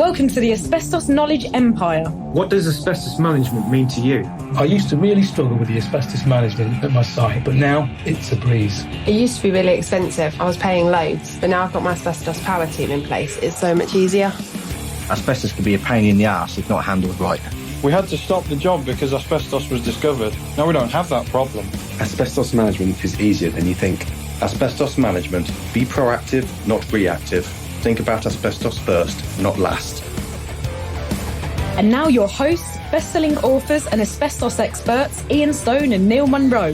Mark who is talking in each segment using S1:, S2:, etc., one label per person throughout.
S1: Welcome to the Asbestos Knowledge Empire.
S2: What does asbestos management mean to you?
S3: I used to really struggle with the asbestos management at my site, but now it's a breeze.
S4: It used to be really expensive. I was paying loads, but now I've got my asbestos power team in place. It's so much easier.
S5: Asbestos can be a pain in the arse if not handled right.
S6: We had to stop the job because asbestos was discovered. Now we don't have that problem.
S7: Asbestos management is easier than you think. Asbestos management. Be proactive, not reactive. Think about asbestos first, not last.
S1: And now your hosts, best-selling authors and asbestos experts, Ian Stone and Neil Munro.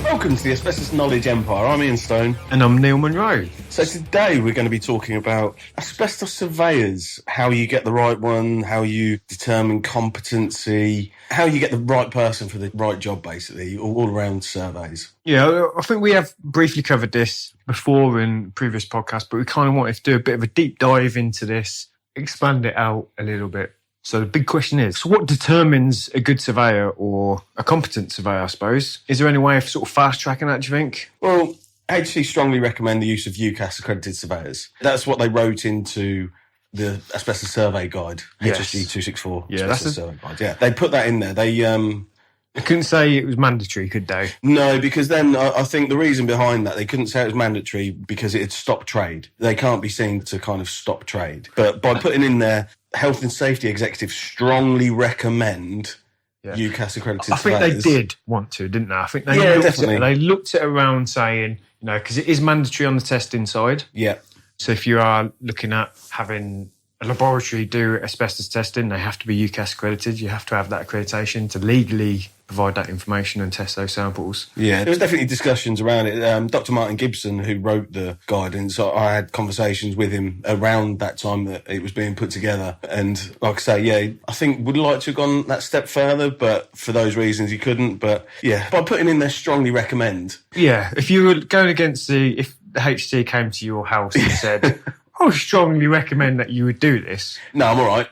S8: Welcome to the Asbestos Knowledge Empire. I'm Ian Stone.
S2: And I'm Neil Munro.
S8: So today we're going to be talking about asbestos surveyors, how you get the right one, how you determine competency, how you get the right person for the right job, basically, all around surveys.
S2: Yeah, I think we have briefly covered this before in previous podcasts, but we kind of wanted to do a bit of a deep dive into this, expand it out a little bit. So the big question is, so what determines a good surveyor or a competent surveyor, I suppose? Is there any way of sort of fast-tracking that, do you think?
S8: Well, HC strongly recommend the use of UCAS accredited surveyors. That's what they wrote into the Asbestos Survey Guide,
S2: Yes.
S8: HSG 264
S2: Yeah,
S8: Asbestos Survey Guide. Yeah, they put that in there. They
S2: couldn't say it was mandatory, could they?
S8: No, because then I think the reason behind that, they couldn't say it was mandatory because it had stopped trade. They can't be seen to kind of stop trade. But by putting in there, health and safety executives strongly recommend UCAS accredited
S2: I think
S8: surveyors.
S2: they did want to, didn't they? I think they
S8: definitely.
S2: They looked at around saying, you know, because it is mandatory on the testing side.
S8: Yeah.
S2: So if you are looking at having a laboratory do asbestos testing, they have to be UCAS accredited. You have to have that accreditation to legally provide that information and test those samples.
S8: Yeah, there was definitely discussions around it. Dr. Martin Gibson, who wrote the guidance, I had conversations with him around that time that it was being put together. And like I say, yeah, I think would like to have gone that step further, but for those reasons he couldn't. But yeah, by putting in there strongly recommend.
S2: Yeah, if you were going against if the HT came to your house and said, I would strongly recommend that you would do this.
S8: No, I'm all right.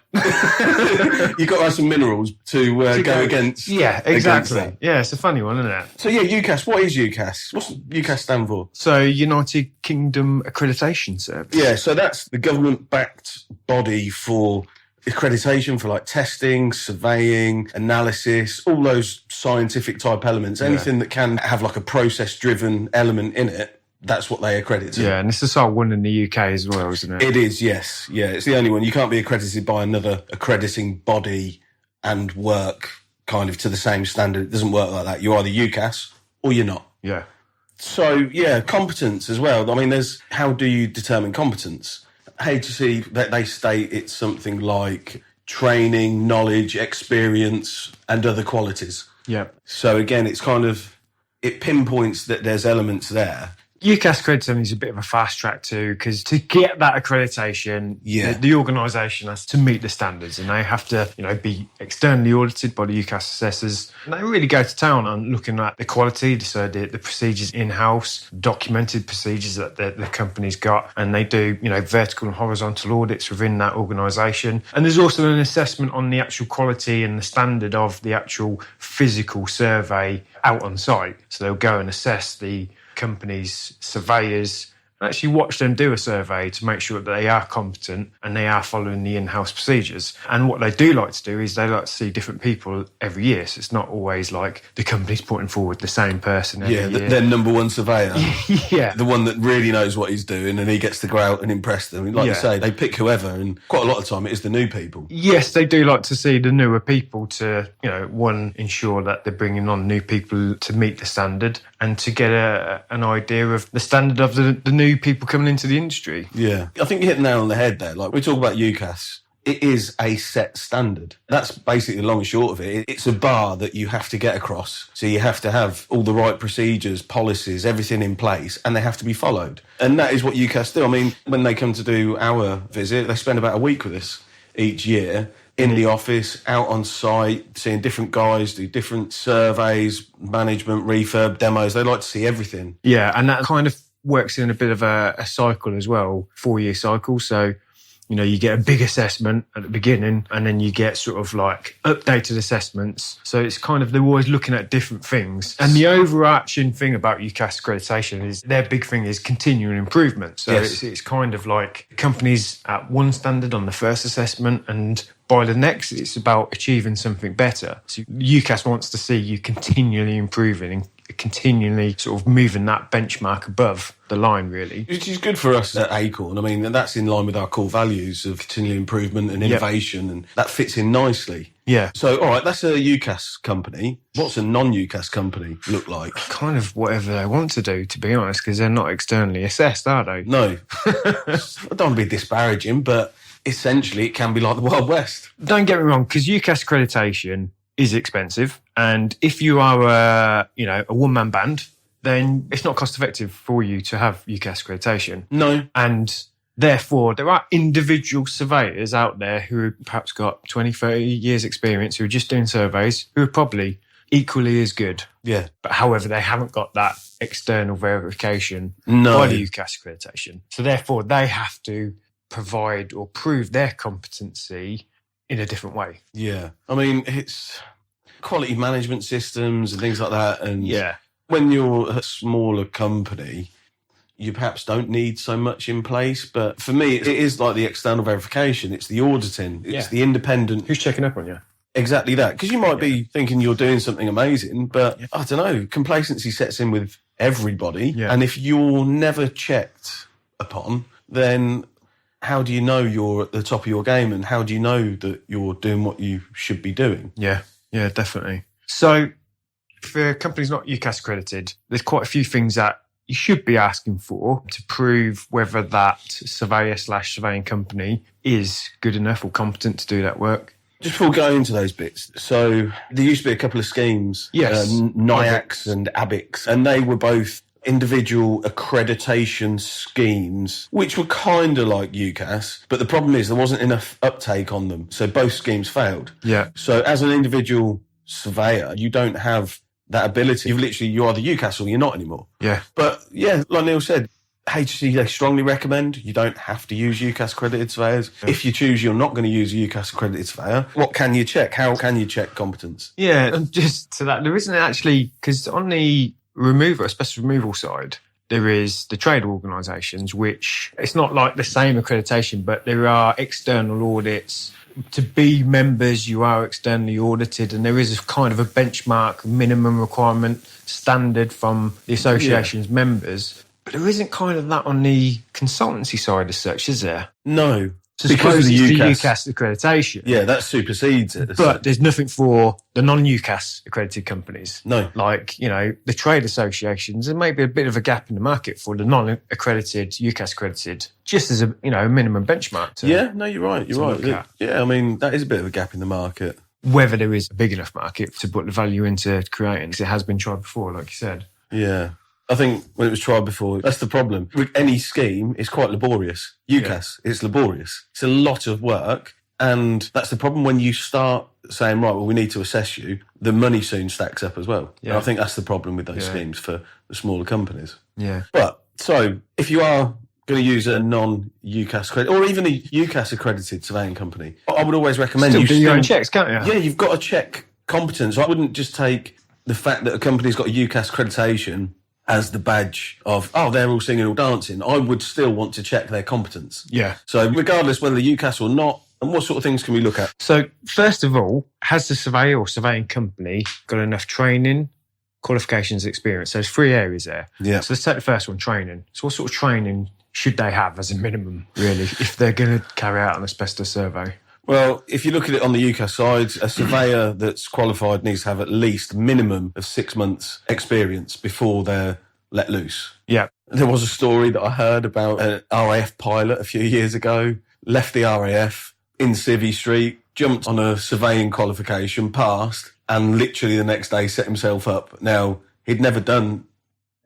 S8: You've got to have some minerals to go against.
S2: Yeah, exactly.
S8: Against
S2: yeah, it's a funny one, isn't it?
S8: So yeah, UCAS. What is UCAS? What's UCAS stand for?
S2: So United Kingdom Accreditation Service.
S8: Yeah, so that's the government-backed body for accreditation for like testing, surveying, analysis, all those scientific type elements. Anything that can have like a process-driven element in it. That's what they accredit to.
S2: Yeah, and it's the sole one in the UK as well, isn't it?
S8: It is, yes. Yeah, it's the only one. You can't be accredited by another accrediting body and work kind of to the same standard. It doesn't work like that. You're either UCAS or you're not.
S2: Yeah.
S8: So, yeah, competence as well. I mean, how do you determine competence? HSC, they state it's something like training, knowledge, experience, and other qualities.
S2: Yeah.
S8: So, again, it's kind of, it pinpoints that there's elements there.
S2: UCAS accreditation is a bit of a fast track too, because to get that accreditation, the organisation has to meet the standards, and they have to, be externally audited by the UCAS assessors. And they really go to town on looking at the quality, so the procedures in-house, documented procedures that the company's got, and they do, vertical and horizontal audits within that organisation. And there's also an assessment on the actual quality and the standard of the actual physical survey out on site. So they'll go and assess the companies, surveyors, and actually watch them do a survey to make sure that they are competent and they are following the in-house procedures. And what they do like to do is they like to see different people every year. So it's not always like the company's putting forward the same person every year.
S8: Their number one surveyor.
S2: Yeah.
S8: The one that really knows what he's doing and he gets to go out and impress them. Like you say, they pick whoever, and quite a lot of the time it is the new people.
S2: Yes, they do like to see the newer people to, one, ensure that they're bringing on new people to meet the standard and to get an idea of the standard of the new people coming into the industry.
S8: Yeah. I think you hit the nail on the head there. Like, we talk about UCAS, it is a set standard. That's basically the long and short of it. It's a bar that you have to get across. So you have to have all the right procedures, policies, everything in place, and they have to be followed. And that is what UCAS do. I mean, when they come to do our visit, they spend about a week with us each year in the office, out on site, seeing different guys do different surveys, management, refurb, demos. They like to see everything.
S2: Yeah, and that kind of works in a bit of a cycle as well, 4-year cycle. So You get a big assessment at the beginning and then you get sort of like updated assessments. So it's kind of, they're always looking at different things. And the overarching thing about UCAS accreditation is their big thing is continuing improvement. So it's kind of like companies at one standard on the first assessment, and by the next, it's about achieving something better. So UCAS wants to see you continually improving and continually sort of moving that benchmark above the line, really.
S8: Which is good for us at Acorn. I mean, and that's in line with our core values of continual improvement and innovation, and that fits in nicely.
S2: Yeah.
S8: So, all right, that's a UCAS company. What's a non-UCAS company look like?
S2: Kind of whatever they want to do, to be honest, because they're not externally assessed, are they?
S8: No. I don't want to be disparaging, but essentially it can be like the Wild West.
S2: Don't get me wrong, because UCAS accreditation is expensive, and if you are a one-man band, then it's not cost effective for you to have UCAS accreditation.
S8: No.
S2: And therefore, there are individual surveyors out there who have perhaps got 20, 30 years experience who are just doing surveys who are probably equally as good.
S8: Yeah.
S2: But however, they haven't got that external verification by the UCAS accreditation. So therefore, they have to provide or prove their competency in a different way.
S8: Yeah. I mean, it's quality management systems and things like that. And
S2: yeah,
S8: when you're a smaller company, you perhaps don't need so much in place. But for me, it is like the external verification. It's the auditing. It's the independent.
S2: Who's checking up on you?
S8: Exactly that. Because you might be thinking you're doing something amazing, but I don't know, complacency sets in with everybody. Yeah. And if you're never checked upon, then how do you know you're at the top of your game, and how do you know that you're doing what you should be doing?
S2: Yeah, definitely. So for companies not UCAS accredited, there's quite a few things that you should be asking for to prove whether that surveyor/surveying company is good enough or competent to do that work.
S8: Just before going into those bits, so there used to be a couple of schemes, NIACS and ABICS, and they were both individual accreditation schemes, which were kind of like UCAS, but the problem is there wasn't enough uptake on them, so both schemes failed.
S2: Yeah.
S8: So as an individual surveyor, you don't have that ability. You're either UCAS or you're not anymore.
S2: Yeah.
S8: But yeah, like Neil said, HC, they strongly recommend you don't have to use UCAS accredited surveyors. Yeah. If you choose you're not going to use a UCAS accredited surveyor, what can you check? How can you check competence?
S2: Yeah, and just to that, there isn't actually, because on the asbestos removal side, there is the trade organisations, which it's not like the same accreditation, but there are external audits. To be members, you are externally audited, and there is a kind of a benchmark minimum requirement standard from the association's members. But there isn't kind of that on the consultancy side as such, is there?
S8: No.
S2: So because of the UCAS accreditation.
S8: Yeah, that supersedes it.
S2: But there's nothing for the non-UCAS accredited companies.
S8: No.
S2: Like, the trade associations, there may be a bit of a gap in the market for the non-accredited, UCAS accredited, just as a minimum benchmark.
S8: You're right. You're right. Yeah, I mean, that is a bit of a gap in the market.
S2: Whether there is a big enough market to put the value into creating, because it has been tried before, like you said.
S8: Yeah. I think when it was tried before, that's the problem. With any scheme, it's quite laborious. UCAS, it's laborious. It's a lot of work. And that's the problem when you start saying, right, well, we need to assess you, the money soon stacks up as well. Yeah. And I think that's the problem with those schemes for the smaller companies.
S2: Yeah.
S8: But, so, if you are going to use a non-UCAS accredited, or even a UCAS accredited surveying company, I would always recommend
S2: you do your own checks, can't you?
S8: Yeah, you've got to check competence. I wouldn't just take the fact that a company's got a UCAS accreditation as the badge of, they're all singing or dancing. I would still want to check their competence.
S2: Yeah.
S8: So regardless whether they're UCAS or not, and what sort of things can we look at?
S2: So first of all, has the surveyor or surveying company got enough training, qualifications, experience? So there's 3 areas there.
S8: Yeah.
S2: So let's take the first one, training. So what sort of training should they have as a minimum, really, if they're going to carry out an asbestos survey?
S8: Well, if you look at it on the UCAS side, a surveyor that's qualified needs to have at least minimum of 6 months experience before they're let loose.
S2: Yeah.
S8: There was a story that I heard about an RAF pilot a few years ago, left the RAF in Civvy Street, jumped on a surveying qualification, passed, and literally the next day set himself up. Now, he'd never done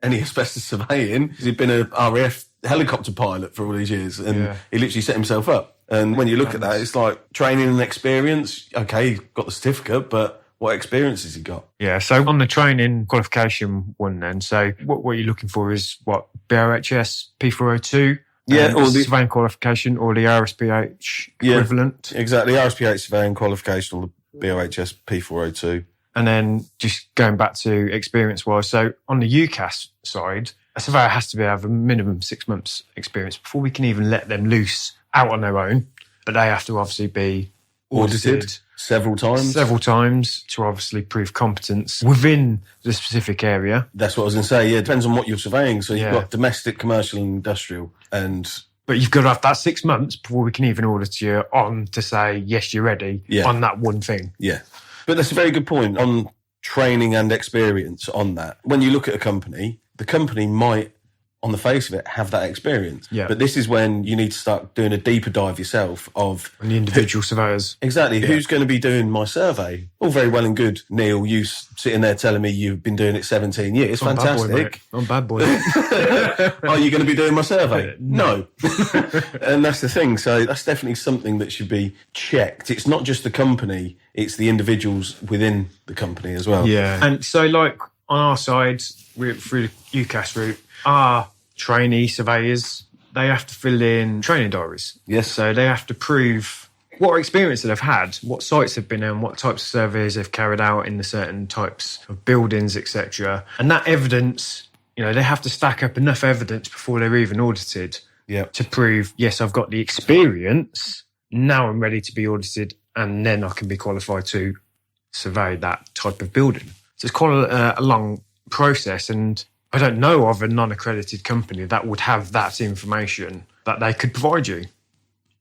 S8: any asbestos surveying. He'd been a RAF helicopter pilot for all these years, and he literally set himself up. And when you look at that, it's like training and experience. Okay, he got the certificate, but what experience has he got?
S2: Yeah, so on the training qualification one then, so what you're looking for is what, BRHS, P402,
S8: Yeah, or the
S2: surveying qualification or the RSPH equivalent.
S8: Exactly, RSPH surveying qualification or the BOHS P402.
S2: And then just going back to experience-wise, so on the UCAS side, a surveyor has to have a minimum 6 months experience before we can even let them loose out on their own. But they have to obviously be audited
S8: several times
S2: to obviously prove competence within the specific area.
S8: That's what I was going to say. Yeah, it depends on what you're surveying. So you've got domestic, commercial, and industrial,
S2: But you've got to have that 6 months before we can even audit you on to say, yes, you're ready on that one thing.
S8: Yeah. But that's a very good point on training and experience on that. When you look at a company, the company might, on the face of it, have that experience.
S2: Yeah.
S8: But this is when you need to start doing a deeper dive yourself of...
S2: And the individual surveyors.
S8: Exactly. Yeah. Who's going to be doing my survey? All very well and good, Neil, you sitting there telling me you've been doing it 17 years.
S2: I'm
S8: fantastic.
S2: Bad boy.
S8: Are you going to be doing my survey? No. And that's the thing. So that's definitely something that should be checked. It's not just the company, it's the individuals within the company as well.
S2: Yeah. And so like on our side, we're through the UCAS route, our trainee surveyors, they have to fill in training diaries.
S8: Yes.
S2: So they have to prove what experience that they've had, what sites they've been in, what types of surveys they've carried out in the certain types of buildings, etc. And that evidence, they have to stack up enough evidence before they're even audited to prove, yes, I've got the experience, now I'm ready to be audited, and then I can be qualified to survey that type of building. So it's quite a long process, and I don't know of a non-accredited company that would have that information that they could provide you.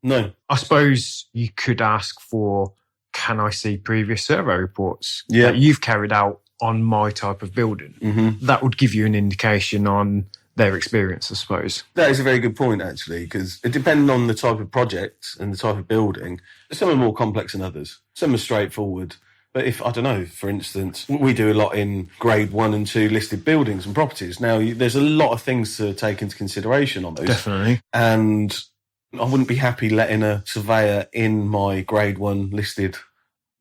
S8: No.
S2: I suppose you could ask for, can I see previous survey reports that you've carried out on my type of building?
S8: Mm-hmm.
S2: That would give you an indication on their experience, I suppose.
S8: That is a very good point, actually, because it depends on the type of project and the type of building. Some are more complex than others. Some are straightforward. But if, I don't know, for instance, we do a lot in grade 1 and 2 listed buildings and properties. Now, there's a lot of things to take into consideration on those.
S2: Definitely.
S8: And I wouldn't be happy letting a surveyor in my grade 1 listed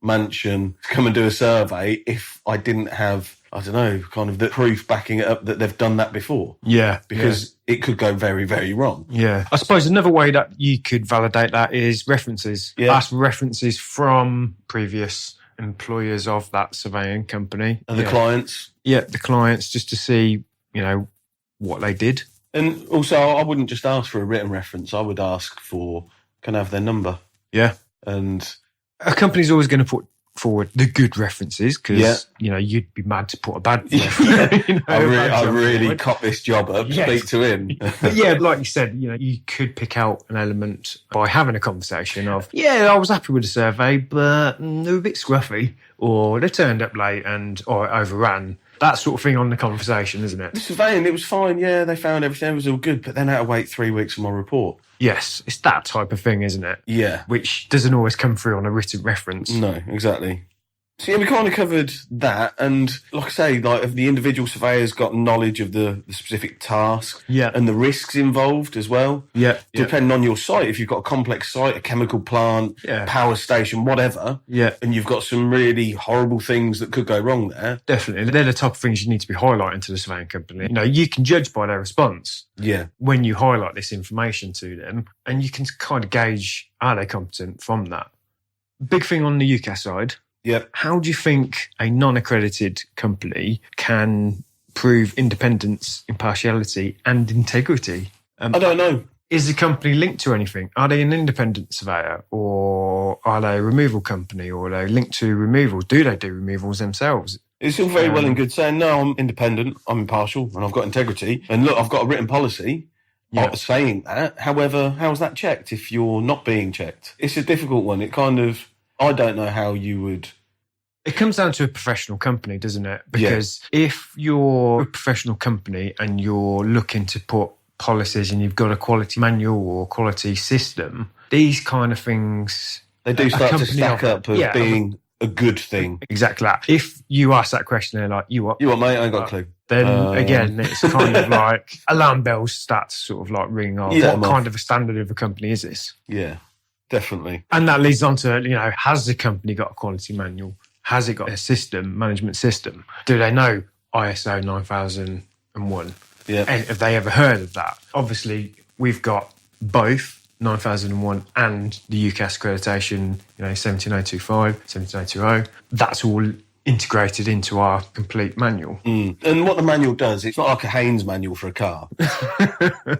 S8: mansion come and do a survey if I didn't have, I don't know, kind of the proof backing it up that they've done that before.
S2: Yeah.
S8: Because it could go very, very wrong.
S2: Yeah. I suppose another way that you could validate that is references.
S8: Yeah.
S2: Ask references from previous employers of that surveying company.
S8: And the clients.
S2: Yeah, the clients, just to see, what they did.
S8: And also, I wouldn't just ask for a written reference. I would ask for, can I have their number?
S2: Yeah.
S8: And
S2: a company's always going to put forward the good references because, you'd be mad to put a bad reference.
S8: I really cop this job up, speak to him.
S2: But yeah, like you said, you could pick out an element by having a conversation of, I was happy with the survey, but they were a bit scruffy, or they turned up late or it overran. That sort of thing on the conversation, isn't it?
S8: The surveying, it was fine. Yeah, they found everything. It was all good. But then I had to wait 3 weeks for my report.
S2: Yes, it's that type of thing, isn't it?
S8: Yeah.
S2: Which doesn't always come through on a written reference.
S8: No, exactly. So yeah, we kind of covered that, and like I say, like if the individual surveyor's got knowledge of the specific task, and the risks involved as well.
S2: Yeah,
S8: depending on your site, if you've got a complex site, a chemical plant, power station, whatever, and you've got some really horrible things that could go wrong there.
S2: Definitely, they're the type of things you need to be highlighting to the surveying company. You can judge by their response.
S8: Yeah,
S2: when you highlight this information to them, and you can kind of gauge, are they competent from that? Big thing on the UCAS side.
S8: Yep.
S2: How do you think a non-accredited company can prove independence, impartiality and integrity?
S8: I don't know.
S2: Is the company linked to anything? Are they an independent surveyor, or are they a removal company, or are they linked to removals? Do they do removals themselves?
S8: It's all very well and good saying, no, I'm independent, I'm impartial, and I've got integrity. And look, I've got a written policy saying that. However, how's that checked if you're not being checked? It's a difficult one. It kind of... I don't know how you would...
S2: It comes down to a professional company, doesn't it? Because if you're a professional company and you're looking to put policies and you've got a quality manual or quality system, these kind of things...
S8: They do start to stack up as being a good thing.
S2: Exactly that. If you ask that question, they're like, you what?
S8: You what, mate? I ain't got a clue.
S2: Then again, it's kind of like alarm bells start to sort of like ring off. What kind of a standard of a company is this?
S8: Yeah. Definitely.
S2: And that leads on to, has the company got a quality manual? Has it got a system, management system? Do they know ISO 9001?
S8: Yeah.
S2: Have they ever heard of that? Obviously, we've got both 9001 and the UCAS accreditation, 17025, 17020. That's all integrated into our complete manual.
S8: And what the manual does, it's not like a Haynes manual for a car.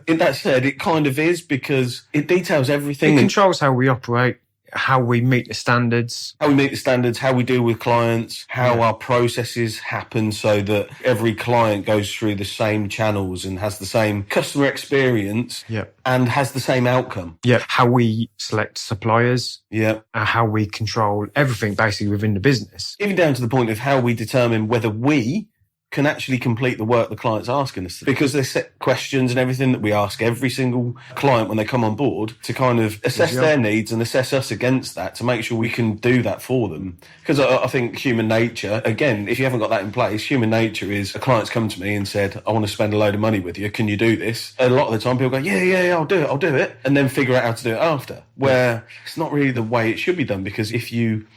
S8: In that said, it kind of is, because it details everything.
S2: It controls how we operate, how we meet the standards.
S8: How we deal with clients, how our processes happen so that every client goes through the same channels and has the same customer experience and has the same outcome.
S2: How we select suppliers. How we control everything basically within the business.
S8: Even down to the point of how we determine whether we can actually complete the work the client's asking us to. Because there's set questions and everything that we ask every single client when they come on board to kind of assess their needs and assess us against that to make sure we can do that for them. Because I think human nature, again, if you haven't got that in place, human nature is a client's come to me and said, I want to spend a load of money with you. Can you do this? A lot of the time people go, yeah, I'll do it. And then figure out how to do it after. Where it's not really the way it should be done, because if you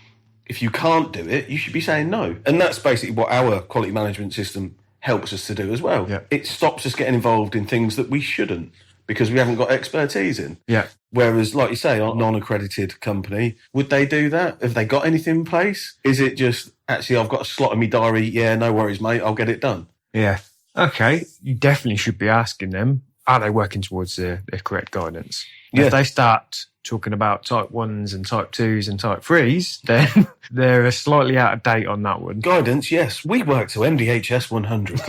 S8: can't do it, you should be saying no. And that's basically what our quality management system helps us to do as well. It stops us getting involved in things that we shouldn't, because we haven't got expertise in. Whereas, like you say, a non-accredited company, would they do that? Have they got anything in place? Is it just, actually, I've got a slot in my diary, no worries, mate, I'll get it done?
S2: Okay, you definitely should be asking them, are they working towards their correct guidance? If they start talking about type 1s and type 2s and type 3s, then they're slightly out of date on that one.
S8: Guidance, yes. We work to MDHS 100.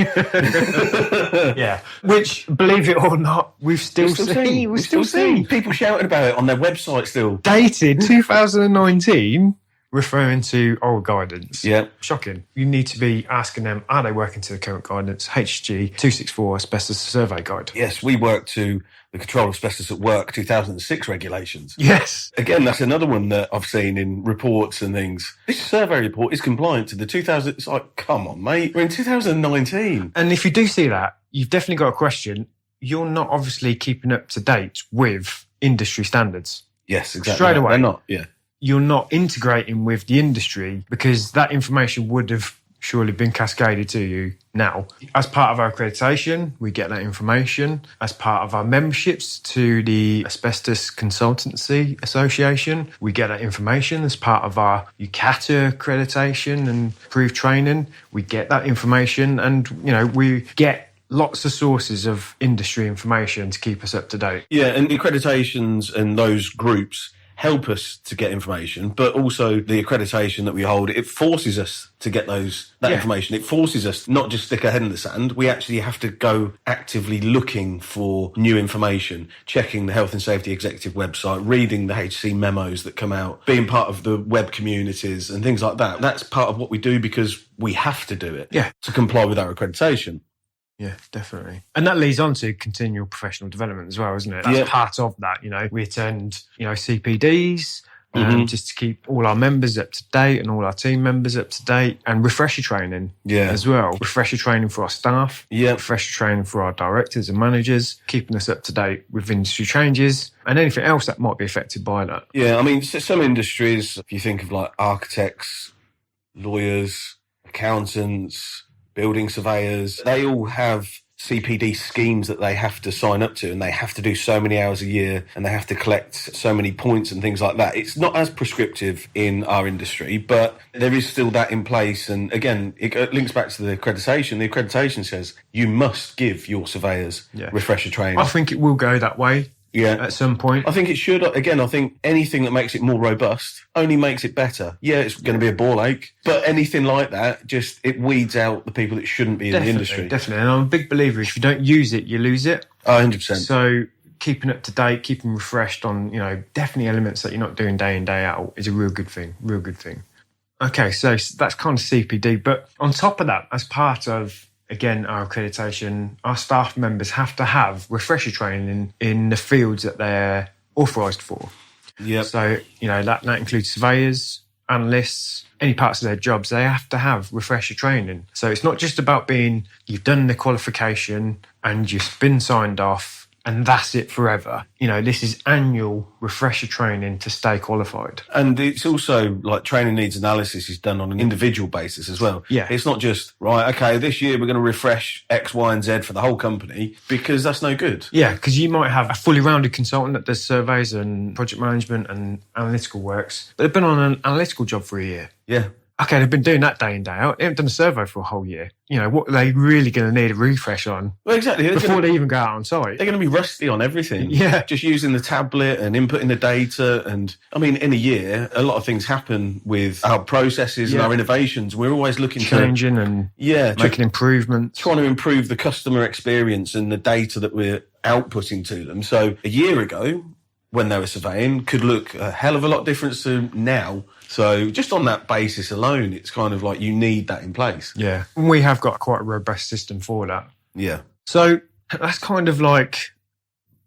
S2: Which, believe it or not, we still see.
S8: People shouting about it on their website still.
S2: Dated 2019, referring to old guidance. Shocking. You need to be asking them, are they working to the current guidance? HG 264 Asbestos Survey Guide.
S8: Yes, we work to the Control of Asbestos at Work 2006 regulations.
S2: Yes.
S8: Again, that's another one that I've seen in reports and things. This survey report is compliant to the 2000... It's like, come on, mate. We're in 2019.
S2: And if you do see that, you've definitely got a question. You're not obviously keeping up to date with industry standards.
S8: Yes, exactly.
S2: Straight away.
S8: They're not,
S2: You're not integrating with the industry, because that information would have surely been cascaded to you now. As part of our accreditation, we get that information. As part of our memberships to the Asbestos Consultancy Association, we get that information. As part of our UCATA accreditation and approved training, we get that information. And, we get lots of sources of industry information to keep us up to date.
S8: And accreditations and those groups help us to get information, but also the accreditation that we hold, it forces us to get that information. It forces us not just stick our head in the sand. We actually have to go actively looking for new information, checking the Health and Safety Executive website, reading the HC memos that come out, being part of the web communities and things like that. That's part of what we do because we have to do it to comply with our accreditation.
S2: Yeah, definitely. And that leads on to continual professional development as well, isn't it? That's part of that, We attend, CPDs, just to keep all our members up to date and all our team members up to date, and refresher training as well. Refresher training for our staff, refresher training for our directors and managers, keeping us up to date with industry changes and anything else that might be affected by that.
S8: Yeah, I mean, some industries, if you think of like architects, lawyers, accountants, building surveyors, they all have CPD schemes that they have to sign up to, and they have to do so many hours a year and they have to collect so many points and things like that. It's not as prescriptive in our industry, but there is still that in place. And again, it links back to the accreditation. The accreditation says you must give your surveyors refresher training.
S2: I think it will go that way. At some point.
S8: I think it should. Again, I think anything that makes it more robust only makes it better. It's going to be a ball ache, but anything like that, it weeds out the people that shouldn't be in the industry.
S2: Definitely. And I'm a big believer, if you don't use it, you lose it.
S8: 100%.
S2: So keeping up to date, keeping refreshed on, definitely elements that you're not doing day in, day out is a real good thing. Okay, so that's kind of CPD. But on top of that, as part of, again, our accreditation, our staff members have to have refresher training in the fields that they're authorised for. So, that includes surveyors, analysts, any parts of their jobs, they have to have refresher training. So it's not just about you've done the qualification and you've been signed off and that's it forever. You know, this is annual refresher training to stay qualified.
S8: And it's also like training needs analysis is done on an individual basis as well.
S2: Yeah.
S8: It's not just, right, okay, this year we're going to refresh X, Y, and Z for the whole company, because that's no good.
S2: Yeah, because you might have a fully rounded consultant that does surveys and project management and analytical works, but they've been on an analytical job for a year.
S8: Yeah.
S2: Okay, they've been doing that day in, day out. They haven't done a survey for a whole year. You know, what are they really going to need a refresh on?
S8: Well, exactly.
S2: Before they even go out on site.
S8: They're going to be rusty on everything.
S2: Yeah.
S8: Just using the tablet and inputting the data. And I mean, in a year, a lot of things happen with our processes and our innovations. We're always looking
S2: changing and making improvements.
S8: Trying to improve the customer experience and the data that we're outputting to them. So a year ago, when they were surveying, could look a hell of a lot different to now. So just on that basis alone, it's kind of like you need that in place.
S2: Yeah. And we have got quite a robust system for that.
S8: Yeah.
S2: So that's kind of like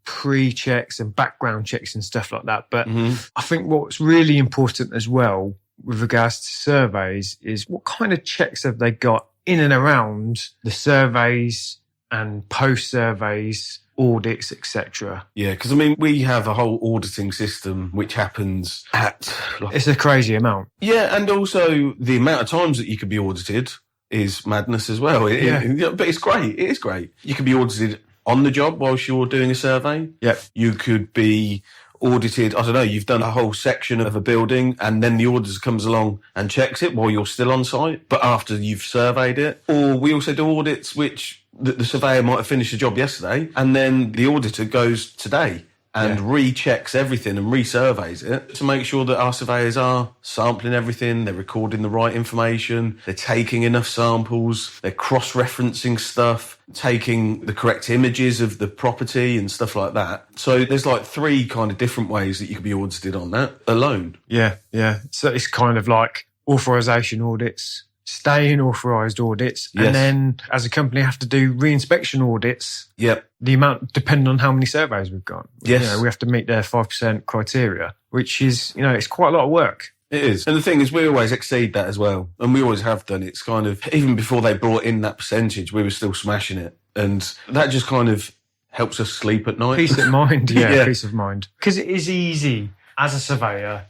S2: pre-checks and background checks and stuff like that. But I think what's really important as well with regards to surveys is what kind of checks have they got in and around the surveys and post-surveys, audits, etc.
S8: Yeah, because I mean, we have a whole auditing system which happens at...
S2: It's a crazy amount.
S8: Yeah, and also the amount of times that you could be audited is madness as well. But it's great. It is great. You could be audited on the job whilst you're doing a survey.
S2: Yep.
S8: You could be audited, I don't know, you've done a whole section of a building and then the auditor comes along and checks it while you're still on site, but after you've surveyed it. Or we also do audits which the surveyor might have finished the job yesterday and then the auditor goes today and rechecks everything and resurveys it to make sure that our surveyors are sampling everything, they're recording the right information, they're taking enough samples, they're cross-referencing stuff, taking the correct images of the property and stuff like that. So there's like 3 kind of different ways that you could be audited on that alone.
S2: Yeah, yeah. So it's kind of like authorisation audits, staying authorised audits, and then as a company have to do re-inspection audits.
S8: Yep.
S2: The amount, depending on how many surveys we've got.
S8: Yes.
S2: You know, we have to meet their 5% criteria, which is, you know, it's quite a lot of work.
S8: It is. And the thing is, we always exceed that as well. And we always have done. It's kind of, even before they brought in that percentage, we were still smashing it. And that just kind of helps us sleep at night.
S2: Peace of mind, peace of mind. Because it is easy as a surveyor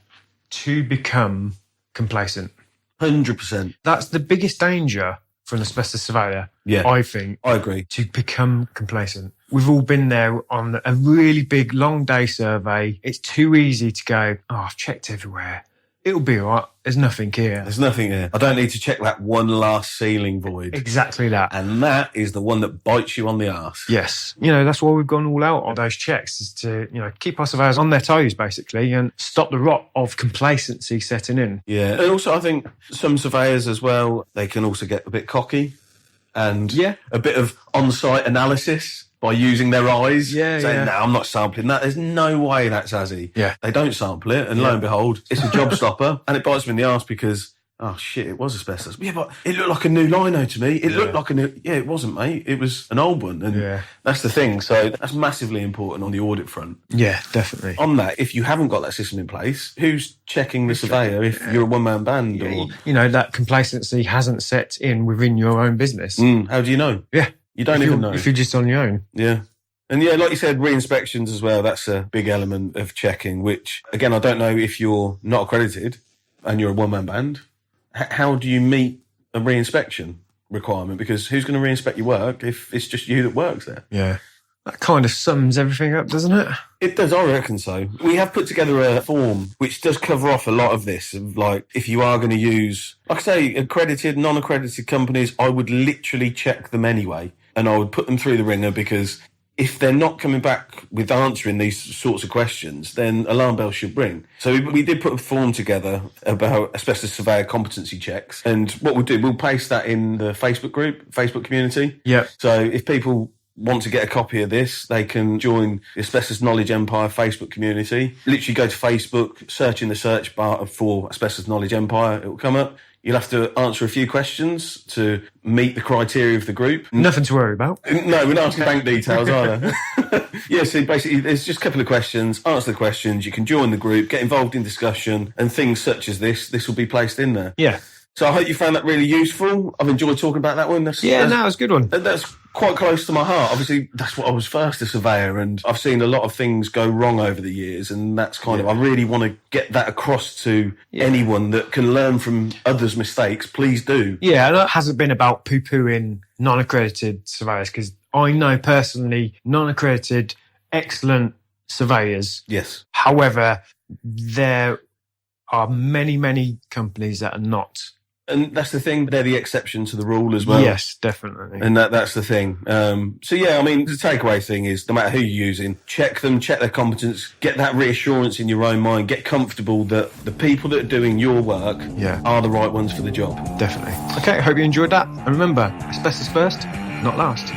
S2: to become complacent.
S8: 100%.
S2: That's the biggest danger for an asbestos surveyor, I think.
S8: I agree.
S2: To become complacent. We've all been there on a really big, long day survey. It's too easy to go, I've checked everywhere. It'll be all right. There's nothing here.
S8: There's nothing here. I don't need to check that one last ceiling void.
S2: Exactly that.
S8: And that is the one that bites you on the arse.
S2: Yes. You know, that's why we've gone all out on those checks, is to, you know, keep our surveyors on their toes, basically, and stop the rot of complacency setting in.
S8: Yeah. And also, I think some surveyors as well, they can also get a bit cocky and a bit of on-site analysis by using their eyes, saying, no, I'm not sampling that. There's no way that's Azzy.
S2: Yeah.
S8: They don't sample it, and lo and behold, it's a job stopper, and it bites me in the arse because, oh shit, it was asbestos. Yeah, but it looked like a new lino to me. It looked like a new... Yeah, it wasn't, mate. It was an old one, and that's the thing. So that's massively important on the audit front.
S2: Yeah, definitely.
S8: On that, if you haven't got that system in place, who's checking the surveyor if you're a one-man band? Or
S2: you know, that complacency hasn't set in within your own business.
S8: How do you know?
S2: Yeah.
S8: You don't even know.
S2: If you're just on your own.
S8: Yeah. And yeah, like you said, re-inspections as well, that's a big element of checking, which, again, I don't know if you're not accredited and you're a one-man band, how do you meet a re-inspection requirement? Because who's going to re-inspect your work if it's just you that works there?
S2: Yeah. That kind of sums everything up, doesn't it?
S8: It does, I reckon so. We have put together a form which does cover off a lot of this, of like, if you are going to use, like I say, accredited, non-accredited companies, I would literally check them anyway. And I would put them through the ringer, because if they're not coming back with answering these sorts of questions, then alarm bells should ring. So we did put a form together about asbestos surveyor competency checks. And what we'll do, we'll paste that in the Facebook group, Facebook community.
S2: Yeah.
S8: So if people want to get a copy of this, they can join the Asbestos Knowledge Empire Facebook community. Literally go to Facebook, search in the search bar for Asbestos Knowledge Empire. It will come up. You'll have to answer a few questions to meet the criteria of the group.
S2: Nothing to worry about.
S8: No, we're not asking bank details either. Yeah, so basically there's just a couple of questions. Answer the questions. You can join the group, get involved in discussion, and things such as this will be placed in there.
S2: Yeah.
S8: So I hope you found that really useful. I've enjoyed talking about that one.
S2: It's a good one.
S8: That's quite close to my heart. Obviously, that's what I was first, a surveyor, and I've seen a lot of things go wrong over the years, and that's kind of, I really want to get that across to anyone that can learn from others' mistakes. Please do.
S2: Yeah, and it hasn't been about poo-pooing non-accredited surveyors, because I know personally non-accredited, excellent surveyors.
S8: Yes.
S2: However, there are many companies that are not.
S8: And that's the thing, they're the exception to the rule as well.
S2: Yes, definitely.
S8: And that's the thing. So yeah, I mean, the takeaway thing is, no matter who you're using, check them, check their competence, get that reassurance in your own mind, get comfortable that the people that are doing your work are the right ones for the job.
S2: Definitely. Okay, I hope you enjoyed that. And remember, asbestos first, not last.